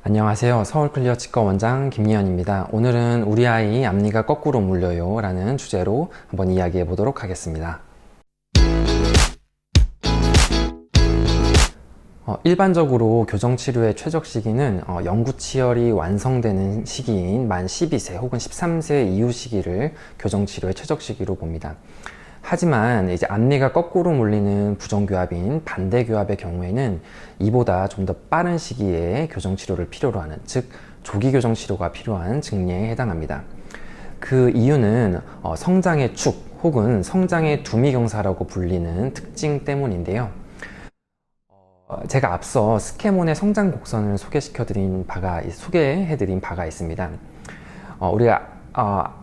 안녕하세요. 서울클리어 치과 원장 김예현입니다. 오늘은 우리 아이 앞니가 거꾸로 물려요 라는 주제로 한번 이야기해 보도록 하겠습니다. 일반적으로 교정치료의 최적 시기는 영구치열이 완성되는 시기인 만 12세 혹은 13세 이후 시기를 교정치료의 최적 시기로 봅니다. 하지만 이제 앞니가 거꾸로 물리는 부정교합인 반대교합의 경우에는 이보다 좀 더 빠른 시기에 교정치료를 필요로 하는, 즉 조기 교정치료가 필요한 증례에 해당합니다. 그 이유는 성장의 축 혹은 성장의 두미경사라고 불리는 특징 때문인데요. 제가 앞서 스케몬의 성장 곡선을 소개해드린 바가 있습니다. 우리가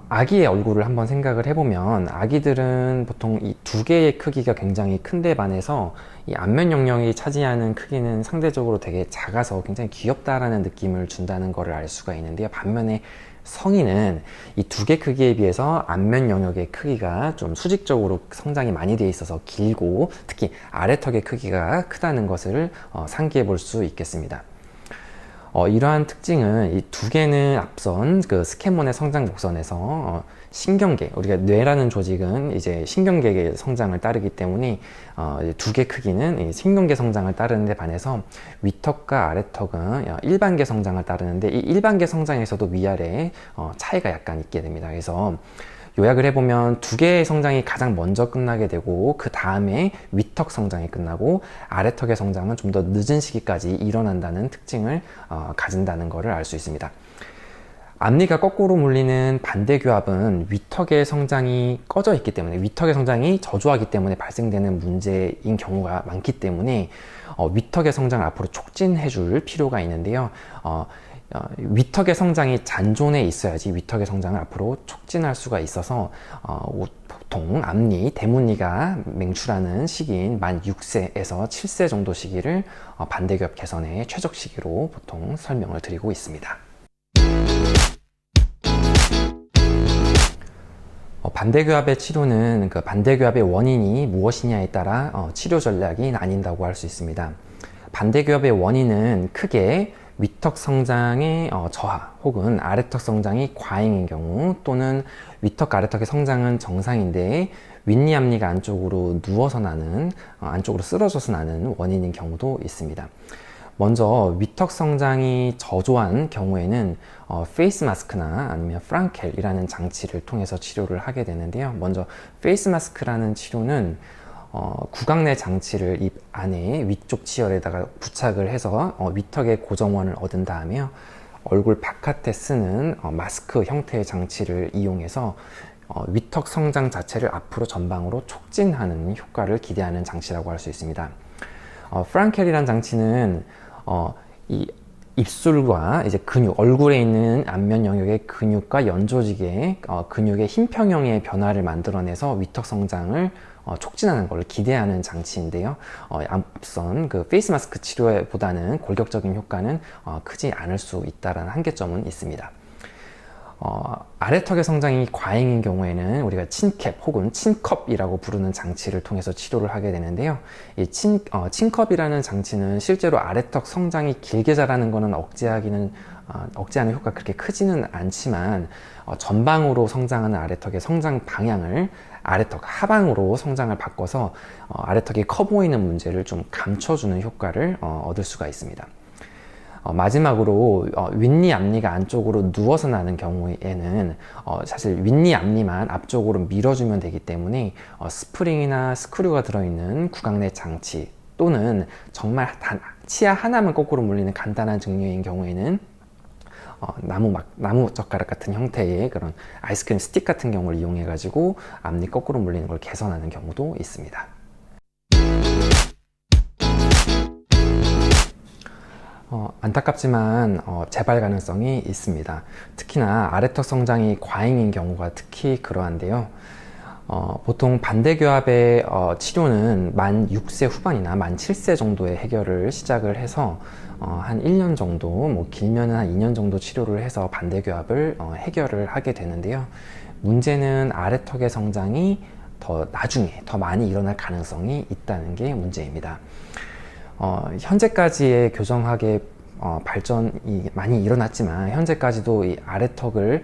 아기의 얼굴을 한번 생각을 해보면 아기들은 보통 이 두 개의 크기가 굉장히 큰데 반해서 이 안면 영역이 차지하는 크기는 상대적으로 되게 작아서 굉장히 귀엽다라는 느낌을 준다는 것을 알 수가 있는데요. 반면에 성인은 이 두 개 크기에 비해서 안면 영역의 크기가 좀 수직적으로 성장이 많이 되어 있어서 길고 특히 아래턱의 크기가 크다는 것을 상기해 볼 수 있겠습니다. 이러한 특징은 이 두 개는 앞선 그 스케몬의 성장 곡선에서 신경계, 우리가 뇌라는 조직은 이제 신경계의 성장을 따르기 때문에 두 개 크기는 신경계 성장을 따르는데 반해서 위턱과 아래턱은 일반계 성장을 따르는데 이 일반계 성장에서도 위아래 차이가 약간 있게 됩니다. 그래서 요약을 해보면 두 개의 성장이 가장 먼저 끝나게 되고 그 다음에 위턱 성장이 끝나고 아래턱의 성장은 좀 더 늦은 시기까지 일어난다는 특징을 가진다는 것을 알 수 있습니다. 앞니가 거꾸로 물리는 반대교합은 위턱의 성장이 꺼져 있기 때문에, 위턱의 성장이 저조하기 때문에 발생되는 문제인 경우가 많기 때문에 위턱의 성장을 앞으로 촉진해 줄 필요가 있는데요. 위턱의 성장이 잔존해 있어야지 위턱의 성장을 앞으로 촉진할 수가 있어서 보통 앞니, 대문니가 맹출하는 시기인 만 6세에서 7세 정도 시기를 반대교합 개선의 최적 시기로 보통 설명을 드리고 있습니다. 반대교합의 치료는 그 반대교합의 원인이 무엇이냐에 따라 치료 전략이 나뉜다고 할 수 있습니다. 반대교합의 원인은 크게 위턱 성장의 저하 혹은 아래턱 성장이 과잉인 경우, 또는 위턱 아래턱의 성장은 정상인데 윗니 앞니가 안쪽으로 누워서 나는, 안쪽으로 쓰러져서 나는 원인인 경우도 있습니다. 먼저 위턱 성장이 저조한 경우에는 페이스 마스크나 아니면 프랑켈이라는 장치를 통해서 치료를 하게 되는데요. 먼저 페이스 마스크라는 치료는 구강 내 장치를 입 안에 위쪽 치열에다가 부착을 해서 위턱의 고정원을 얻은 다음에 얼굴 바깥에 쓰는 마스크 형태의 장치를 이용해서 위턱 성장 자체를 앞으로 전방으로 촉진하는 효과를 기대하는 장치라고 할 수 있습니다. 프랑켈이라는 장치는 이 입술과 이제 근육, 얼굴에 있는 안면 영역의 근육과 연조직의 근육의 힘평형의 변화를 만들어내서 위턱 성장을 촉진하는 것을 기대하는 장치인데요. 앞선 그 페이스 마스크 치료보다는 골격적인 효과는 크지 않을 수 있다는 한계점은 있습니다. 아래턱의 성장이 과잉인 경우에는 우리가 친캡 혹은 친컵이라고 부르는 장치를 통해서 치료를 하게 되는데요. 이 친컵이라는 장치는 실제로 아래턱 성장이 길게 자라는 것은 억제하는 효과가 그렇게 크지는 않지만 전방으로 성장하는 아래턱의 성장 방향을 아래턱 하방으로 성장을 바꿔서 아래턱이 커 보이는 문제를 좀 감춰주는 효과를 얻을 수가 있습니다. 마지막으로 윗니 앞니가 안쪽으로 누워서 나는 경우에는 사실 윗니 앞니만 앞쪽으로 밀어주면 되기 때문에 스프링이나 스크류가 들어있는 구강 내 장치, 또는 정말 치아 하나만 거꾸로 물리는 간단한 증류인 경우에는 나무 젓가락 같은 형태의 그런 아이스크림 스틱 같은 경우를 이용해 가지고 앞니 거꾸로 물리는 걸 개선하는 경우도 있습니다. 안타깝지만 재발 가능성이 있습니다. 특히나 아래턱 성장이 과잉인 경우가 특히 그러한데요. 보통 반대교합의 치료는 만 6세 후반이나 만 7세 정도에 해결을 시작을 해서 한 1년 정도, 뭐 길면은 한 2년 정도 치료를 해서 반대교합을 해결을 하게 되는데요. 문제는 아래턱의 성장이 더 나중에 더 많이 일어날 가능성이 있다는 게 문제입니다. 현재까지의 교정학의 발전이 많이 일어났지만 현재까지도 이 아래턱을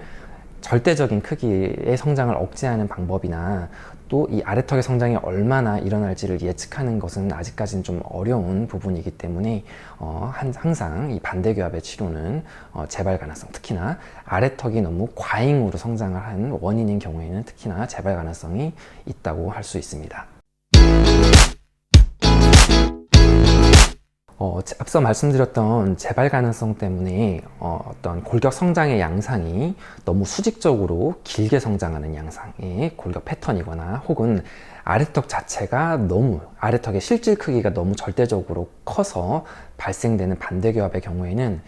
절대적인 크기의 성장을 억제하는 방법이나 또 이 아래턱의 성장이 얼마나 일어날지를 예측하는 것은 아직까지는 좀 어려운 부분이기 때문에 항상 이 반대교합의 치료는 재발 가능성, 특히나 아래턱이 너무 과잉으로 성장을 한 원인인 경우에는 특히나 재발 가능성이 있다고 할 수 있습니다. 앞서 말씀드렸던 재발 가능성 때문에 어떤 골격 성장의 양상이 너무 수직적으로 길게 성장하는 양상의 골격 패턴이거나 혹은 아래턱 자체가 아래턱의 실질 크기가 너무 절대적으로 커서 발생되는 반대교합의 경우에는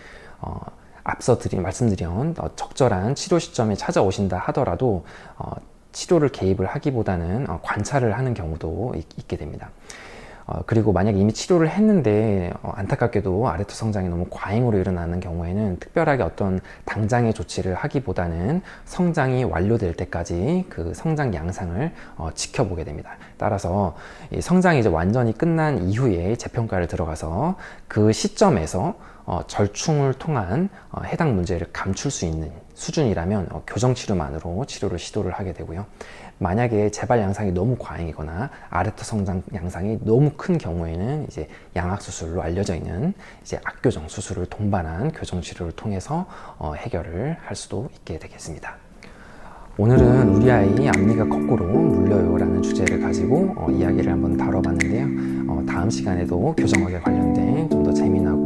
앞서 말씀드린 적절한 치료 시점에 찾아오신다 하더라도 치료를 개입을 하기보다는 관찰을 하는 경우도 있게 됩니다. 그리고 만약 이미 치료를 했는데 안타깝게도 아래턱 성장이 너무 과잉으로 일어나는 경우에는 특별하게 어떤 당장의 조치를 하기보다는 성장이 완료될 때까지 그 성장 양상을 지켜보게 됩니다. 따라서 이 성장이 이제 완전히 끝난 이후에 재평가를 들어가서 그 시점에서 절충을 통한 해당 문제를 감출 수 있는 수준이라면 교정치료만으로 치료를 시도를 하게 되고요. 만약에 재발 양상이 너무 과잉이거나 아래턱 성장 양상이 너무 큰 경우에는 이제 양악수술로 알려져 있는 이제 악교정 수술을 동반한 교정치료를 통해서 해결을 할 수도 있게 되겠습니다. 오늘은 우리 아이 앞니가 거꾸로 물려요 라는 주제를 가지고 이야기를 한번 다뤄봤는데요. 다음 시간에도 교정학에 관련된 좀 더 재미나고